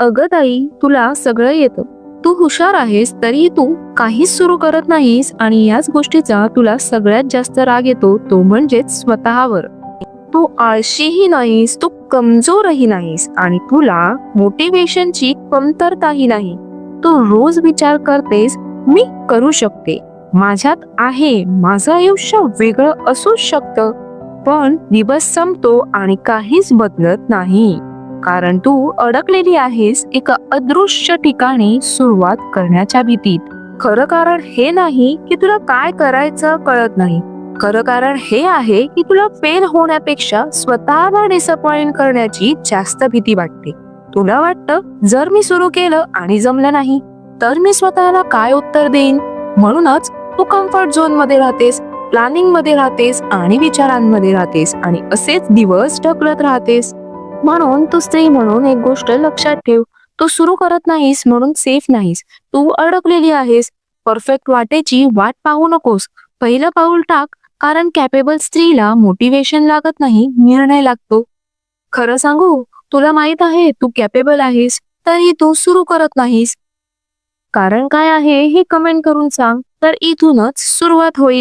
अगं ताई, तुला सगळं येतं. तू हुशार आहेस तरी तू काहीच सुरू करत नाहीस आणि याच गोष्टीचा तुला सगळ्यात जास्त राग येतो तो म्हणजेच स्वतःवर. तू आळशीही नाहीस, तू कमजोरही नाहीस आणि तुला मोटिवेशनची कमतरताही नाही. तू रोज विचार करतेस, मी करू शकते, माझ्यात आहे, माझं आयुष्य वेगळं असू शकतं. पण दिवस संपतो आणि काहीच बदलत नाही. कारण तू अडकलेली आहेस एका अदृश्य ठिकाणी सुरुवात करण्याच्या भीतीत. खरं कारण हे नाही की तुला काय करायचं कळत नाही. खरं कारण हे आहे की तुला फेल होण्यापेक्षा स्वतःला डिसअपॉइंट करण्याची जास्त भीती वाटते. तुला वाटतं जर मी सुरू केलं आणि जमलं नाही तर मी स्वतःला काय उत्तर देईन. म्हणूनच तू कम्फर्ट झोन मध्ये राहतेस, प्लॅनिंग मध्ये राहतेस आणि विचारांमध्ये राहतेस आणि असेच दिवस ढकलत राहतेस. म्हणून तू स्त्री म्हणून एक गोष्ट लक्षात ठेव, तू सुरू करत नाहीस म्हणून सेफ नाहीस. तू अडकलेली आहेस. परफेक्ट वाटेची वाट पाहू नकोस. पहिलं पाऊल टाक, कारण कॅपेबल स्त्रीला मोटिवेशन लागत नाही, निर्णय लागतो. खरं सांगू, तुला माहित आहे तू कॅपेबल आहेस तरी तू सुरू करत नाहीस. कारण काय आहे हे कमेंट करून सांग, तर इथूनच सुरुवात होईल.